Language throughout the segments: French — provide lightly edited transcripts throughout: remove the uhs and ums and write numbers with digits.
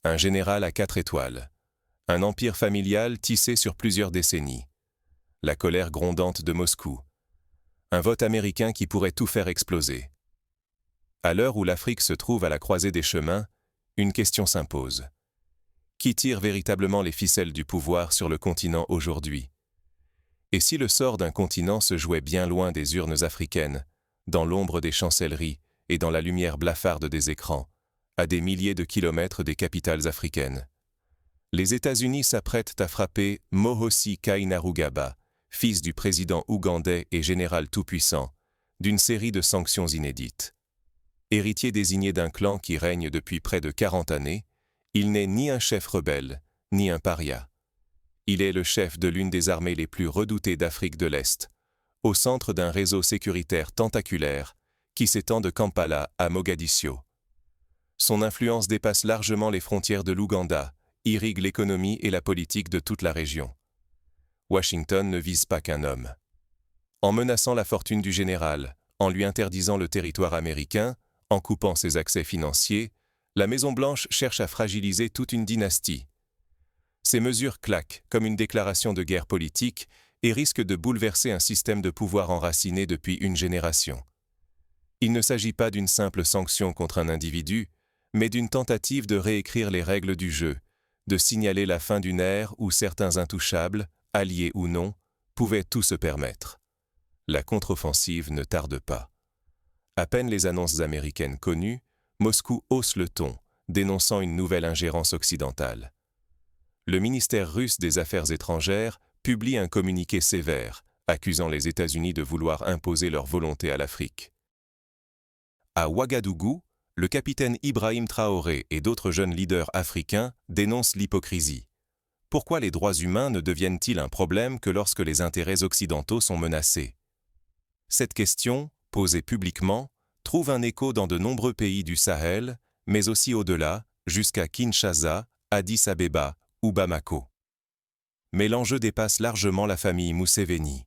Un général à 4 étoiles. Un empire familial tissé sur plusieurs décennies. La colère grondante de Moscou. Un vote américain qui pourrait tout faire exploser. À l'heure où l'Afrique se trouve à la croisée des chemins, une question s'impose. Qui tire véritablement les ficelles du pouvoir sur le continent aujourd'hui? Et si le sort d'un continent se jouait bien loin des urnes africaines, dans l'ombre des chancelleries et dans la lumière blafarde des écrans, à des milliers de kilomètres des capitales africaines? Les États-Unis s'apprêtent à frapper Mohosi Kainerugaba, fils du président ougandais et général tout-puissant, d'une série de sanctions inédites. Héritier désigné d'un clan qui règne depuis près de 40 années, il n'est ni un chef rebelle, ni un paria. Il est le chef de l'une des armées les plus redoutées d'Afrique de l'Est, au centre d'un réseau sécuritaire tentaculaire qui s'étend de Kampala à Mogadiscio. Son influence dépasse largement les frontières de l'Ouganda, irrigue l'économie et la politique de toute la région. Washington ne vise pas qu'un homme. En menaçant la fortune du général, en lui interdisant le territoire américain, en coupant ses accès financiers, la Maison-Blanche cherche à fragiliser toute une dynastie. Ces mesures claquent comme une déclaration de guerre politique et risquent de bouleverser un système de pouvoir enraciné depuis une génération. Il ne s'agit pas d'une simple sanction contre un individu, mais d'une tentative de réécrire les règles du jeu, de signaler la fin d'une ère où certains intouchables, alliés ou non, pouvaient tout se permettre. La contre-offensive ne tarde pas. À peine les annonces américaines connues, Moscou hausse le ton, dénonçant une nouvelle ingérence occidentale. Le ministère russe des Affaires étrangères publie un communiqué sévère, accusant les États-Unis de vouloir imposer leur volonté à l'Afrique. À Ouagadougou, le capitaine Ibrahim Traoré et d'autres jeunes leaders africains dénoncent l'hypocrisie. Pourquoi les droits humains ne deviennent-ils un problème que lorsque les intérêts occidentaux sont menacés? Cette question, posée publiquement, trouve un écho dans de nombreux pays du Sahel, mais aussi au-delà, jusqu'à Kinshasa, Addis Abeba ou Bamako. Mais l'enjeu dépasse largement la famille Museveni.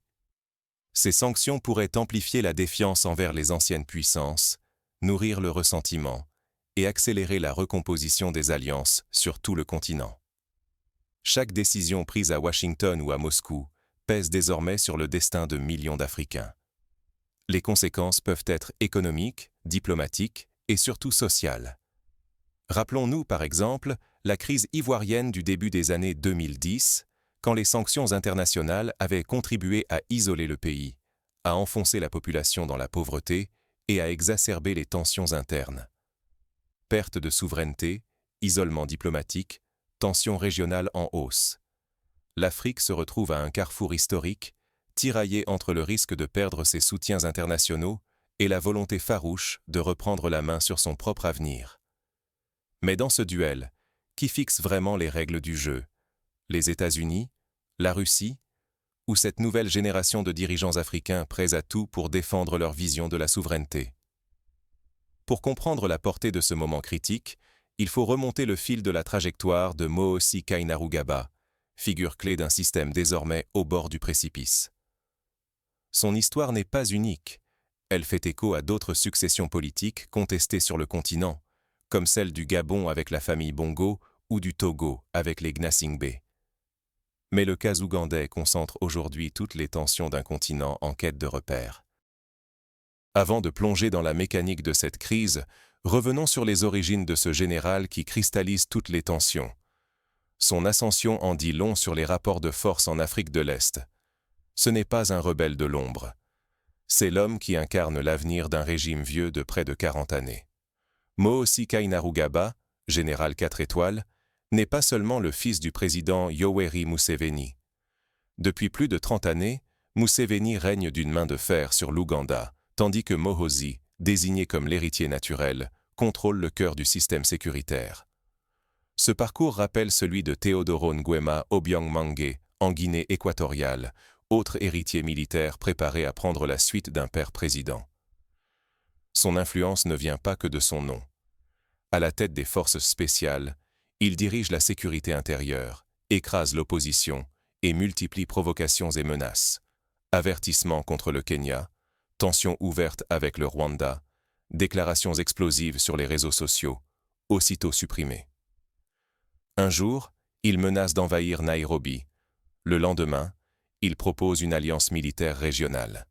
Ces sanctions pourraient amplifier la défiance envers les anciennes puissances, nourrir le ressentiment et accélérer la recomposition des alliances sur tout le continent. Chaque décision prise à Washington ou à Moscou pèse désormais sur le destin de millions d'Africains. Les conséquences peuvent être économiques, diplomatiques et surtout sociales. Rappelons-nous par exemple la crise ivoirienne du début des années 2010, quand les sanctions internationales avaient contribué à isoler le pays, à enfoncer la population dans la pauvreté et à exacerber les tensions internes. Perte de souveraineté, isolement diplomatique, tensions régionales en hausse. L'Afrique se retrouve à un carrefour historique, tiraillée entre le risque de perdre ses soutiens internationaux et la volonté farouche de reprendre la main sur son propre avenir. Mais dans ce duel, qui fixe vraiment les règles du jeu? Les États-Unis? La Russie? Ou cette nouvelle génération de dirigeants africains prêts à tout pour défendre leur vision de la souveraineté? Pour comprendre la portée de ce moment critique, il faut remonter le fil de la trajectoire de Mohosi Kainerugaba, figure clé d'un système désormais au bord du précipice. Son histoire n'est pas unique. Elle fait écho à d'autres successions politiques contestées sur le continent, comme celle du Gabon avec la famille Bongo ou du Togo avec les Gnassingbé. Mais le cas ougandais concentre aujourd'hui toutes les tensions d'un continent en quête de repères. Avant de plonger dans la mécanique de cette crise, revenons sur les origines de ce général qui cristallise toutes les tensions. Son ascension en dit long sur les rapports de force en Afrique de l'Est. Ce n'est pas un rebelle de l'ombre. C'est l'homme qui incarne l'avenir d'un régime vieux de près de 40 années. Mohosi Kainerugaba, général 4 étoiles, n'est pas seulement le fils du président Yoweri Museveni. Depuis plus de 30 années, Museveni règne d'une main de fer sur l'Ouganda, tandis que Mohosi, désigné comme l'héritier naturel, contrôle le cœur du système sécuritaire. Ce parcours rappelle celui de Teodoro Nguema Obiang Mangue en Guinée équatoriale, autre héritier militaire préparé à prendre la suite d'un père président. Son influence ne vient pas que de son nom. À la tête des forces spéciales, il dirige la sécurité intérieure, écrase l'opposition et multiplie provocations et menaces. Avertissements contre le Kenya, tensions ouvertes avec le Rwanda, déclarations explosives sur les réseaux sociaux, aussitôt supprimées. Un jour, il menace d'envahir Nairobi. Le lendemain, il propose une alliance militaire régionale.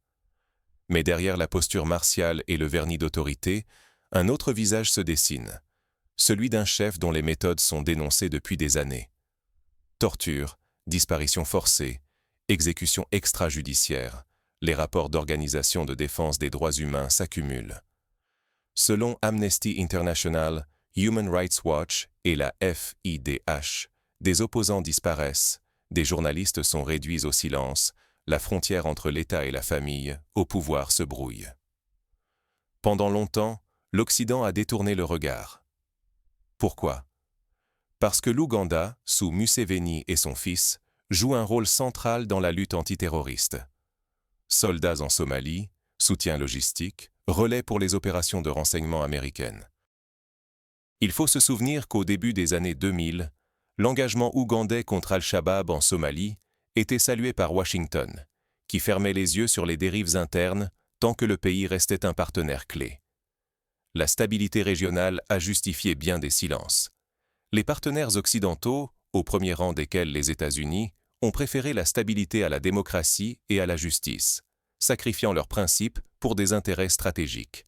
Mais derrière la posture martiale et le vernis d'autorité, un autre visage se dessine, celui d'un chef dont les méthodes sont dénoncées depuis des années. Torture, disparition forcée, exécution extrajudiciaire, les rapports d'organisations de défense des droits humains s'accumulent. Selon Amnesty International, Human Rights Watch et la FIDH, des opposants disparaissent, des journalistes sont réduits au silence, la frontière entre l'État et la famille, au pouvoir se brouille. Pendant longtemps, l'Occident a détourné le regard. Pourquoi? Parce que l'Ouganda, sous Museveni et son fils, joue un rôle central dans la lutte antiterroriste. Soldats en Somalie, soutien logistique, relais pour les opérations de renseignement américaines. Il faut se souvenir qu'au début des années 2000, l'engagement ougandais contre Al-Shabaab en Somalie était salué par Washington, qui fermait les yeux sur les dérives internes tant que le pays restait un partenaire clé. La stabilité régionale a justifié bien des silences. Les partenaires occidentaux, au premier rang desquels les États-Unis, ont préféré la stabilité à la démocratie et à la justice, sacrifiant leurs principes pour des intérêts stratégiques.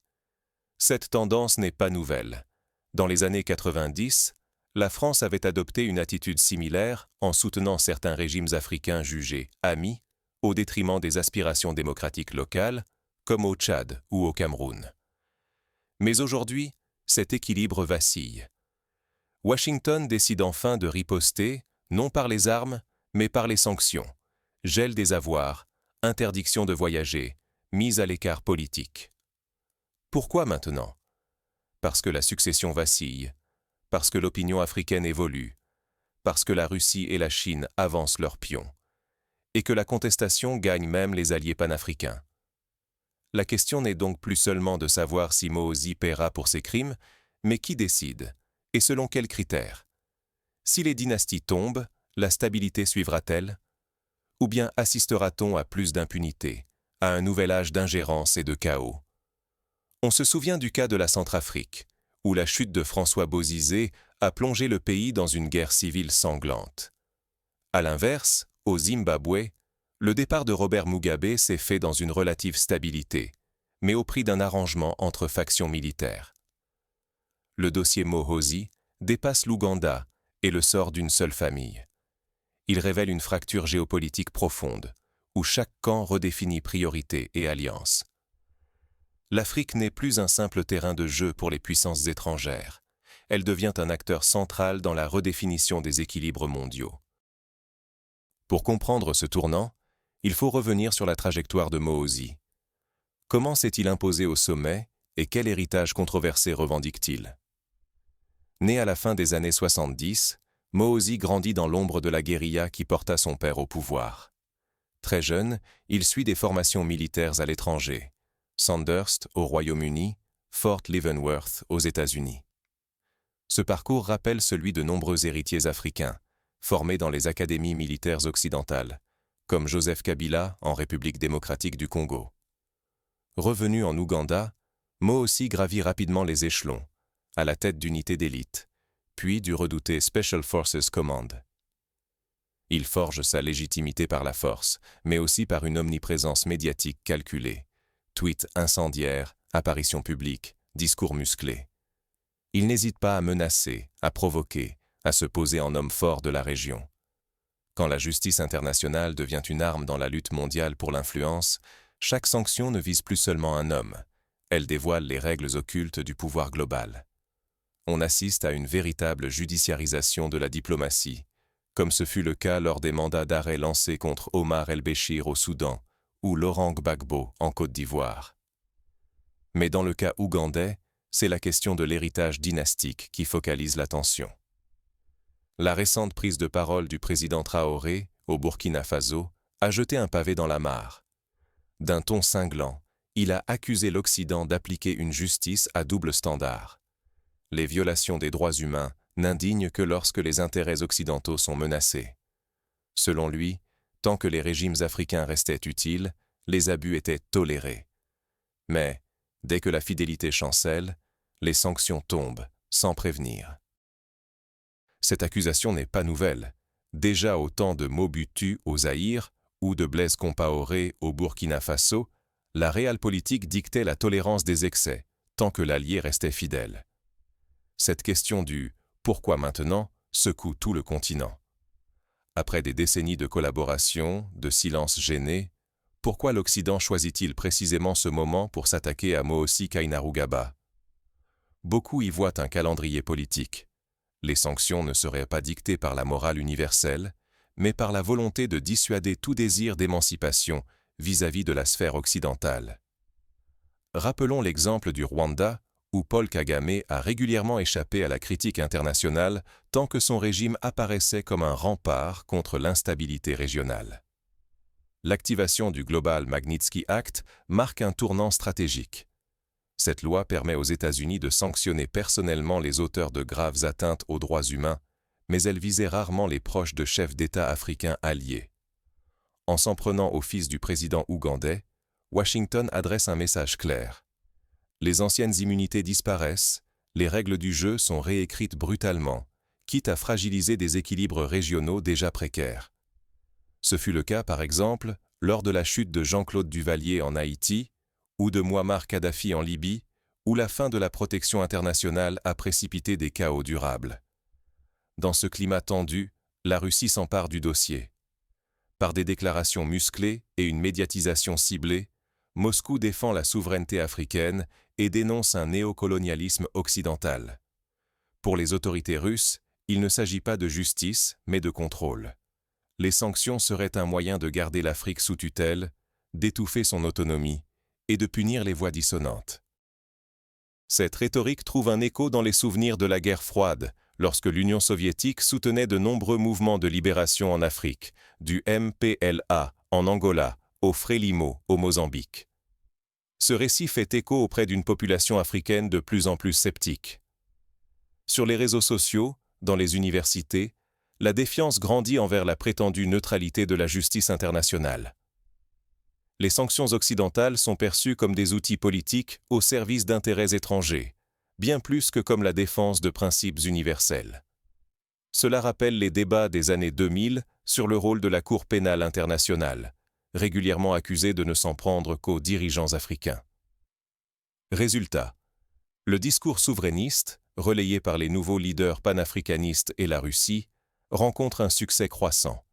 Cette tendance n'est pas nouvelle. Dans les années 90, la France avait adopté une attitude similaire en soutenant certains régimes africains jugés amis au détriment des aspirations démocratiques locales, comme au Tchad ou au Cameroun. Mais aujourd'hui, cet équilibre vacille. Washington décide enfin de riposter, non par les armes, mais par les sanctions, gel des avoirs, interdiction de voyager, mise à l'écart politique. Pourquoi maintenant? Parce que la succession vacille, parce que l'opinion africaine évolue, parce que la Russie et la Chine avancent leurs pions, et que la contestation gagne même les alliés panafricains. La question n'est donc plus seulement de savoir si Mohozi paiera pour ses crimes, mais qui décide, et selon quels critères? Si les dynasties tombent, la stabilité suivra-t-elle? Ou bien assistera-t-on à plus d'impunité, à un nouvel âge d'ingérence et de chaos? On se souvient du cas de la Centrafrique, où la chute de François Bozizé a plongé le pays dans une guerre civile sanglante. À l'inverse, au Zimbabwe, le départ de Robert Mugabe s'est fait dans une relative stabilité, mais au prix d'un arrangement entre factions militaires. Le dossier Mohozi dépasse l'Ouganda et le sort d'une seule famille. Il révèle une fracture géopolitique profonde, où chaque camp redéfinit priorités et alliances. L'Afrique n'est plus un simple terrain de jeu pour les puissances étrangères. Elle devient un acteur central dans la redéfinition des équilibres mondiaux. Pour comprendre ce tournant, il faut revenir sur la trajectoire de Mohozi. Comment s'est-il imposé au sommet et quel héritage controversé revendique-t-il? Né à la fin des années 70, Mohozi grandit dans l'ombre de la guérilla qui porta son père au pouvoir. Très jeune, il suit des formations militaires à l'étranger, Sandhurst au Royaume-Uni, Fort Leavenworth aux États-Unis. Ce parcours rappelle celui de nombreux héritiers africains, formés dans les académies militaires occidentales, comme Joseph Kabila en République démocratique du Congo. Revenu en Ouganda, Mohozi gravit rapidement les échelons, à la tête d'unités d'élite, puis du redouté Special Forces Command. Il forge sa légitimité par la force, mais aussi par une omniprésence médiatique calculée. Tweets incendiaires, apparitions publiques, discours musclés. Il n'hésite pas à menacer, à provoquer, à se poser en homme fort de la région. Quand la justice internationale devient une arme dans la lutte mondiale pour l'influence, chaque sanction ne vise plus seulement un homme, elle dévoile les règles occultes du pouvoir global. On assiste à une véritable judiciarisation de la diplomatie, comme ce fut le cas lors des mandats d'arrêt lancés contre Omar el-Béchir au Soudan ou Laurent Gbagbo en Côte d'Ivoire. Mais dans le cas ougandais, c'est la question de l'héritage dynastique qui focalise l'attention. La récente prise de parole du président Traoré, au Burkina Faso, a jeté un pavé dans la mare. D'un ton cinglant, il a accusé l'Occident d'appliquer une justice à double standard. Les violations des droits humains n'indignent que lorsque les intérêts occidentaux sont menacés. Selon lui, tant que les régimes africains restaient utiles, les abus étaient tolérés. Mais, dès que la fidélité chancelle, les sanctions tombent, sans prévenir. Cette accusation n'est pas nouvelle. Déjà au temps de Mobutu au Zaïre ou de Blaise Compaoré au Burkina Faso, la réalpolitik dictait la tolérance des excès, tant que l'allié restait fidèle. Cette question du « pourquoi maintenant » secoue tout le continent. Après des décennies de collaboration, de silence gêné, pourquoi l'Occident choisit-il précisément ce moment pour s'attaquer à Mohosi Kainerugaba? Beaucoup y voient un calendrier politique. Les sanctions ne seraient pas dictées par la morale universelle, mais par la volonté de dissuader tout désir d'émancipation vis-à-vis de la sphère occidentale. Rappelons l'exemple du Rwanda, où Paul Kagame a régulièrement échappé à la critique internationale tant que son régime apparaissait comme un rempart contre l'instabilité régionale. L'activation du Global Magnitsky Act marque un tournant stratégique. Cette loi permet aux États-Unis de sanctionner personnellement les auteurs de graves atteintes aux droits humains, mais elle visait rarement les proches de chefs d'État africains alliés. En s'en prenant au fils du président ougandais, Washington adresse un message clair. Les anciennes immunités disparaissent, les règles du jeu sont réécrites brutalement, quitte à fragiliser des équilibres régionaux déjà précaires. Ce fut le cas, par exemple, lors de la chute de Jean-Claude Duvalier en Haïti, ou de Mouammar Kadhafi en Libye, où la fin de la protection internationale a précipité des chaos durables. Dans ce climat tendu, la Russie s'empare du dossier. Par des déclarations musclées et une médiatisation ciblée, Moscou défend la souveraineté africaine et dénonce un néocolonialisme occidental. Pour les autorités russes, il ne s'agit pas de justice, mais de contrôle. Les sanctions seraient un moyen de garder l'Afrique sous tutelle, d'étouffer son autonomie et de punir les voix dissonantes. Cette rhétorique trouve un écho dans les souvenirs de la guerre froide, lorsque l'Union soviétique soutenait de nombreux mouvements de libération en Afrique, du MPLA en Angola, au Frélimo au Mozambique. Ce récit fait écho auprès d'une population africaine de plus en plus sceptique. Sur les réseaux sociaux, dans les universités, la défiance grandit envers la prétendue neutralité de la justice internationale. Les sanctions occidentales sont perçues comme des outils politiques au service d'intérêts étrangers, bien plus que comme la défense de principes universels. Cela rappelle les débats des années 2000 sur le rôle de la Cour pénale internationale, régulièrement accusée de ne s'en prendre qu'aux dirigeants africains. Résultat, le discours souverainiste, relayé par les nouveaux leaders panafricanistes et la Russie, rencontre un succès croissant.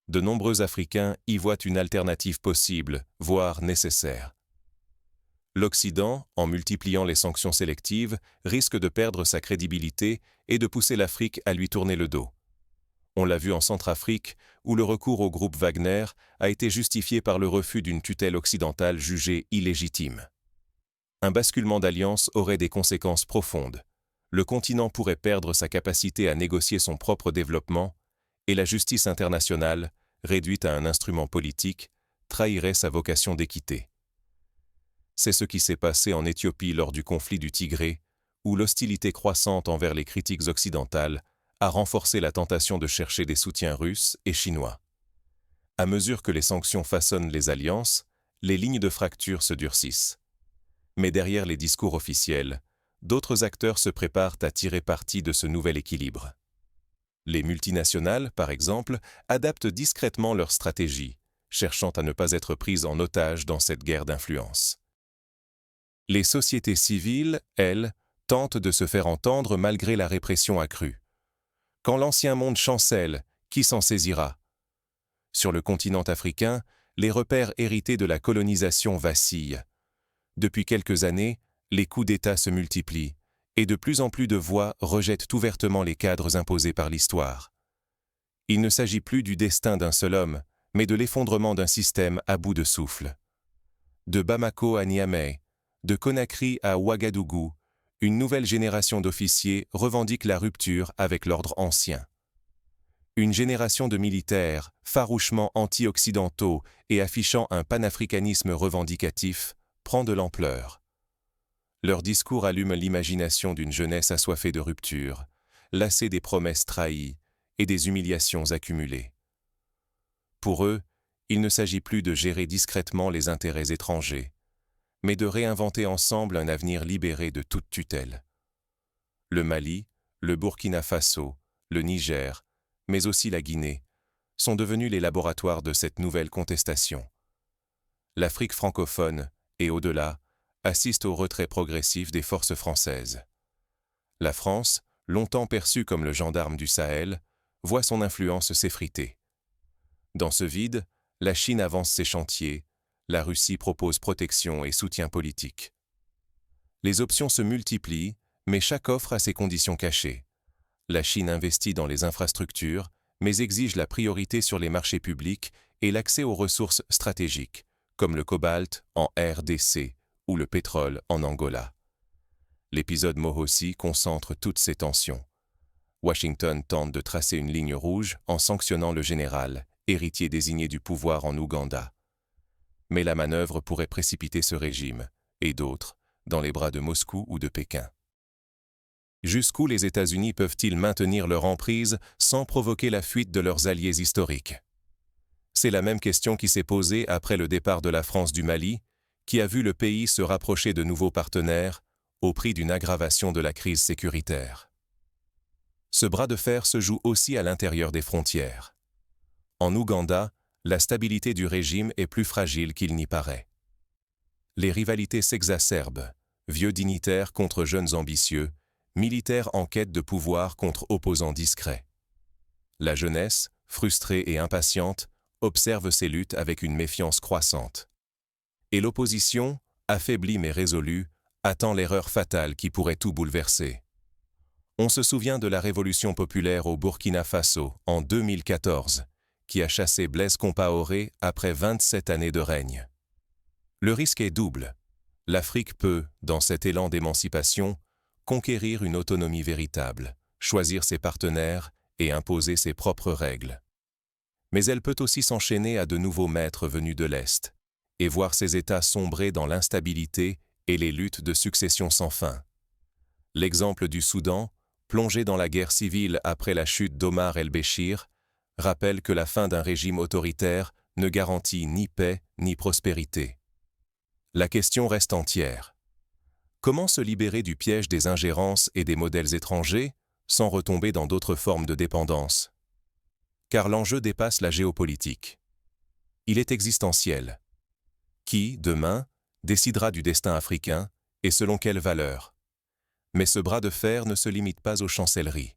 De nombreux Africains y voient une alternative possible, voire nécessaire. L'Occident, en multipliant les sanctions sélectives, risque de perdre sa crédibilité et de pousser l'Afrique à lui tourner le dos. On l'a vu en Centrafrique, où le recours au groupe Wagner a été justifié par le refus d'une tutelle occidentale jugée illégitime. Un basculement d'alliance aurait des conséquences profondes. Le continent pourrait perdre sa capacité à négocier son propre développement, et la justice internationale, réduite à un instrument politique, trahirait sa vocation d'équité. C'est ce qui s'est passé en Éthiopie lors du conflit du Tigré, où l'hostilité croissante envers les critiques occidentales a renforcé la tentation de chercher des soutiens russes et chinois. À mesure que les sanctions façonnent les alliances, les lignes de fracture se durcissent. Mais derrière les discours officiels, d'autres acteurs se préparent à tirer parti de ce nouvel équilibre. Les multinationales, par exemple, adaptent discrètement leur stratégie, cherchant à ne pas être prises en otage dans cette guerre d'influence. Les sociétés civiles, elles, tentent de se faire entendre malgré la répression accrue. Quand l'ancien monde chancelle, qui s'en saisira? Sur le continent africain, les repères hérités de la colonisation vacillent. Depuis quelques années, les coups d'État se multiplient, et de plus en plus de voix rejettent ouvertement les cadres imposés par l'histoire. Il ne s'agit plus du destin d'un seul homme, mais de l'effondrement d'un système à bout de souffle. De Bamako à Niamey, de Conakry à Ouagadougou, une nouvelle génération d'officiers revendique la rupture avec l'ordre ancien. Une génération de militaires, farouchement anti-occidentaux et affichant un panafricanisme revendicatif, prend de l'ampleur. Leur discours allume l'imagination d'une jeunesse assoiffée de rupture, lassée des promesses trahies et des humiliations accumulées. Pour eux, il ne s'agit plus de gérer discrètement les intérêts étrangers, mais de réinventer ensemble un avenir libéré de toute tutelle. Le Mali, le Burkina Faso, le Niger, mais aussi la Guinée, sont devenus les laboratoires de cette nouvelle contestation. L'Afrique francophone, et au-delà, assiste au retrait progressif des forces françaises. La France, longtemps perçue comme le gendarme du Sahel, voit son influence s'effriter. Dans ce vide, la Chine avance ses chantiers, la Russie propose protection et soutien politique. Les options se multiplient, mais chaque offre a ses conditions cachées. La Chine investit dans les infrastructures, mais exige la priorité sur les marchés publics et l'accès aux ressources stratégiques, comme le cobalt en RDC ou le pétrole en Angola. L'épisode Mohosi concentre toutes ces tensions. Washington tente de tracer une ligne rouge en sanctionnant le général, héritier désigné du pouvoir en Ouganda. Mais la manœuvre pourrait précipiter ce régime, et d'autres, dans les bras de Moscou ou de Pékin. Jusqu'où les États-Unis peuvent-ils maintenir leur emprise sans provoquer la fuite de leurs alliés historiques? C'est la même question qui s'est posée après le départ de la France du Mali, qui a vu le pays se rapprocher de nouveaux partenaires au prix d'une aggravation de la crise sécuritaire. Ce bras de fer se joue aussi à l'intérieur des frontières. En Ouganda, la stabilité du régime est plus fragile qu'il n'y paraît. Les rivalités s'exacerbent, vieux dignitaires contre jeunes ambitieux, militaires en quête de pouvoir contre opposants discrets. La jeunesse, frustrée et impatiente, observe ces luttes avec une méfiance croissante. Et l'opposition, affaiblie mais résolue, attend l'erreur fatale qui pourrait tout bouleverser. On se souvient de la révolution populaire au Burkina Faso en 2014, qui a chassé Blaise Compaoré après 27 années de règne. Le risque est double. L'Afrique peut, dans cet élan d'émancipation, conquérir une autonomie véritable, choisir ses partenaires et imposer ses propres règles. Mais elle peut aussi s'enchaîner à de nouveaux maîtres venus de l'Est, et voir ses États sombrer dans l'instabilité et les luttes de succession sans fin. L'exemple du Soudan, plongé dans la guerre civile après la chute d'Omar el-Béchir, rappelle que la fin d'un régime autoritaire ne garantit ni paix ni prospérité. La question reste entière. Comment se libérer du piège des ingérences et des modèles étrangers sans retomber dans d'autres formes de dépendance? Car l'enjeu dépasse la géopolitique. Il est existentiel. Qui, demain, décidera du destin africain et selon quelles valeurs? Mais ce bras de fer ne se limite pas aux chancelleries.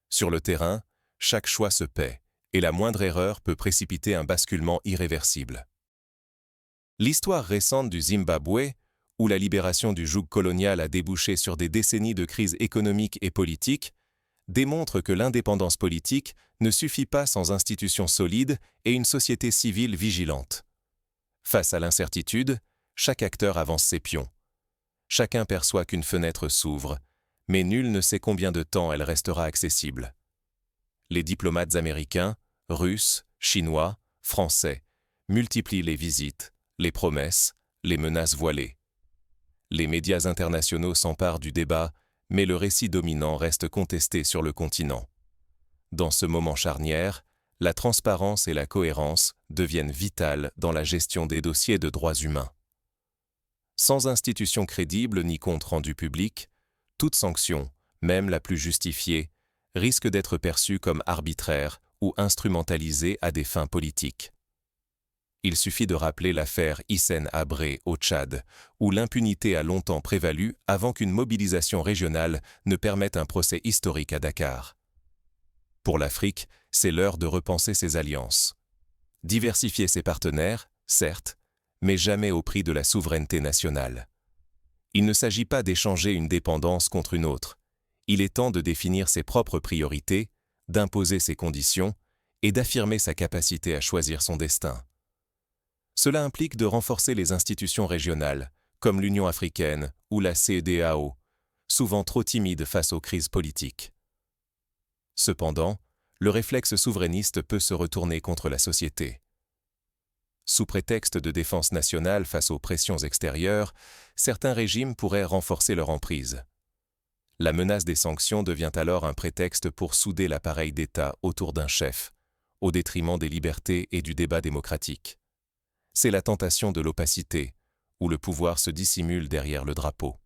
Sur le terrain, chaque choix se paie, et la moindre erreur peut précipiter un basculement irréversible. L'histoire récente du Zimbabwe, où la libération du joug colonial a débouché sur des décennies de crise économique et politique, démontre que l'indépendance politique ne suffit pas sans institutions solides et une société civile vigilante. Face à l'incertitude, chaque acteur avance ses pions. Chacun perçoit qu'une fenêtre s'ouvre, mais nul ne sait combien de temps elle restera accessible. Les diplomates américains, russes, chinois, français multiplient les visites, les promesses, les menaces voilées. Les médias internationaux s'emparent du débat, mais le récit dominant reste contesté sur le continent. Dans ce moment charnière, la transparence et la cohérence deviennent vitales dans la gestion des dossiers de droits humains. Sans institutions crédibles ni compte rendu public, toute sanction, même la plus justifiée, risque d'être perçue comme arbitraire ou instrumentalisée à des fins politiques. Il suffit de rappeler l'affaire Hissène Habré au Tchad, où l'impunité a longtemps prévalu avant qu'une mobilisation régionale ne permette un procès historique à Dakar. Pour l'Afrique, c'est l'heure de repenser ses alliances. Diversifier ses partenaires, certes, mais jamais au prix de la souveraineté nationale. Il ne s'agit pas d'échanger une dépendance contre une autre. Il est temps de définir ses propres priorités, d'imposer ses conditions et d'affirmer sa capacité à choisir son destin. Cela implique de renforcer les institutions régionales, comme l'Union africaine ou la CEDEAO, souvent trop timides face aux crises politiques. Cependant, le réflexe souverainiste peut se retourner contre la société. Sous prétexte de défense nationale face aux pressions extérieures, certains régimes pourraient renforcer leur emprise. La menace des sanctions devient alors un prétexte pour souder l'appareil d'État autour d'un chef, au détriment des libertés et du débat démocratique. C'est la tentation de l'opacité, où le pouvoir se dissimule derrière le drapeau.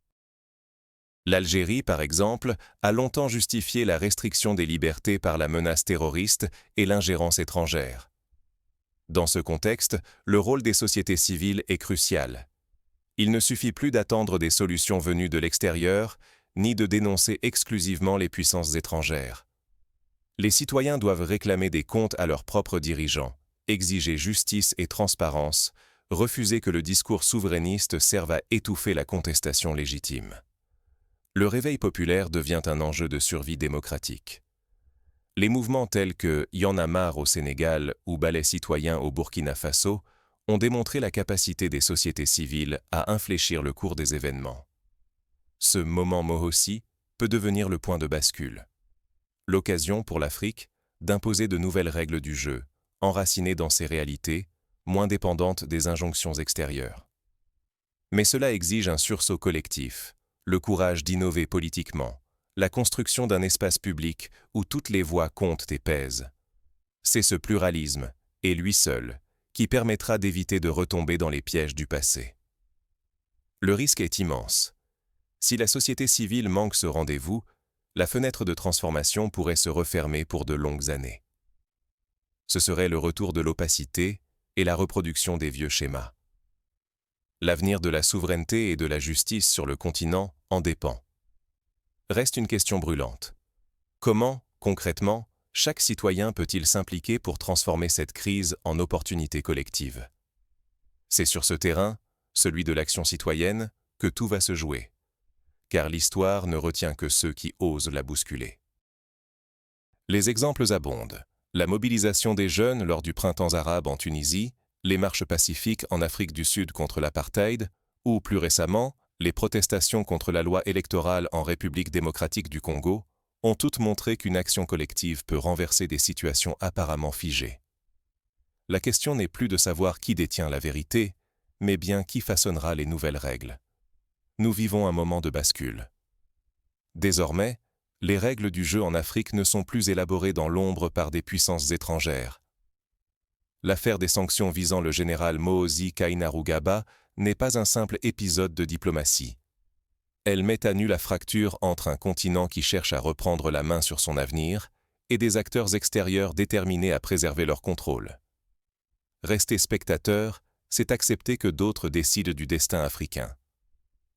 L'Algérie, par exemple, a longtemps justifié la restriction des libertés par la menace terroriste et l'ingérence étrangère. Dans ce contexte, le rôle des sociétés civiles est crucial. Il ne suffit plus d'attendre des solutions venues de l'extérieur, ni de dénoncer exclusivement les puissances étrangères. Les citoyens doivent réclamer des comptes à leurs propres dirigeants, exiger justice et transparence, refuser que le discours souverainiste serve à étouffer la contestation légitime. Le réveil populaire devient un enjeu de survie démocratique. Les mouvements tels que Y en a marre au Sénégal ou Balai citoyen au Burkina Faso ont démontré la capacité des sociétés civiles à infléchir le cours des événements. Ce moment Mohosi peut devenir le point de bascule. L'occasion pour l'Afrique d'imposer de nouvelles règles du jeu, enracinées dans ses réalités, moins dépendantes des injonctions extérieures. Mais cela exige un sursaut collectif, le courage d'innover politiquement, la construction d'un espace public où toutes les voix comptent et pèsent. C'est ce pluralisme, et lui seul, qui permettra d'éviter de retomber dans les pièges du passé. Le risque est immense. Si la société civile manque ce rendez-vous, la fenêtre de transformation pourrait se refermer pour de longues années. Ce serait le retour de l'opacité et la reproduction des vieux schémas. L'avenir de la souveraineté et de la justice sur le continent en dépend. Reste une question brûlante. Comment, concrètement, chaque citoyen peut-il s'impliquer pour transformer cette crise en opportunité collective? C'est sur ce terrain, celui de l'action citoyenne, que tout va se jouer. Car l'histoire ne retient que ceux qui osent la bousculer. Les exemples abondent. La mobilisation des jeunes lors du printemps arabe en Tunisie, les marches pacifiques en Afrique du Sud contre l'apartheid, ou plus récemment, les protestations contre la loi électorale en République démocratique du Congo, ont toutes montré qu'une action collective peut renverser des situations apparemment figées. La question n'est plus de savoir qui détient la vérité, mais bien qui façonnera les nouvelles règles. Nous vivons un moment de bascule. Désormais, les règles du jeu en Afrique ne sont plus élaborées dans l'ombre par des puissances étrangères. L'affaire des sanctions visant le général Mohosi Kainerugaba n'est pas un simple épisode de diplomatie. Elle met à nu la fracture entre un continent qui cherche à reprendre la main sur son avenir et des acteurs extérieurs déterminés à préserver leur contrôle. Rester spectateur, c'est accepter que d'autres décident du destin africain.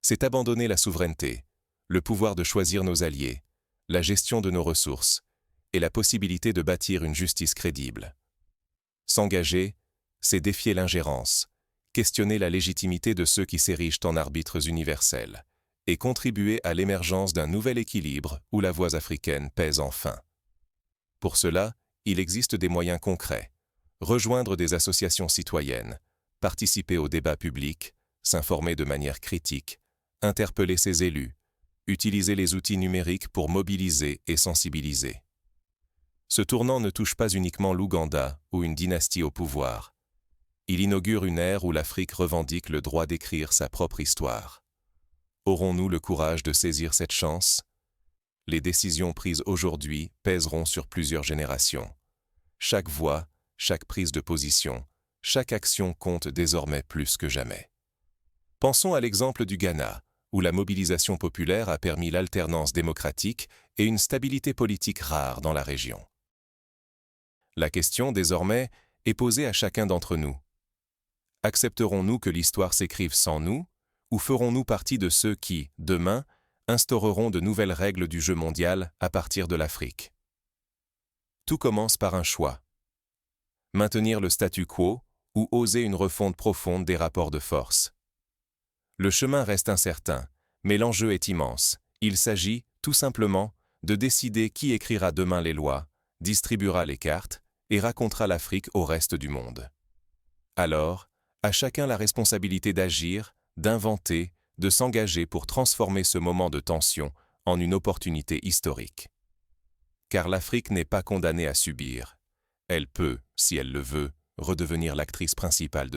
C'est abandonner la souveraineté, le pouvoir de choisir nos alliés, la gestion de nos ressources et la possibilité de bâtir une justice crédible. S'engager, c'est défier l'ingérence, questionner la légitimité de ceux qui s'érigent en arbitres universels et contribuer à l'émergence d'un nouvel équilibre où la voix africaine pèse enfin. Pour cela, il existe des moyens concrets. Rejoindre des associations citoyennes, participer au débat public, s'informer de manière critique, interpeller ses élus, utiliser les outils numériques pour mobiliser et sensibiliser. Ce tournant ne touche pas uniquement l'Ouganda ou une dynastie au pouvoir. Il inaugure une ère où l'Afrique revendique le droit d'écrire sa propre histoire. Aurons-nous le courage de saisir cette chance? Les décisions prises aujourd'hui pèseront sur plusieurs générations. Chaque voix, chaque prise de position, chaque action compte désormais plus que jamais. Pensons à l'exemple du Ghana, où la mobilisation populaire a permis l'alternance démocratique et une stabilité politique rare dans la région. La question, désormais, est posée à chacun d'entre nous. Accepterons-nous que l'histoire s'écrive sans nous, ou ferons-nous partie de ceux qui, demain, instaureront de nouvelles règles du jeu mondial à partir de l'Afrique? Tout commence par un choix. Maintenir le statu quo ou oser une refonte profonde des rapports de force. Le chemin reste incertain, mais l'enjeu est immense. Il s'agit, tout simplement, de décider qui écrira demain les lois, distribuera les cartes et racontera l'Afrique au reste du monde. Alors, à chacun la responsabilité d'agir, d'inventer, de s'engager pour transformer ce moment de tension en une opportunité historique. Car l'Afrique n'est pas condamnée à subir. Elle peut, si elle le veut, redevenir l'actrice principale de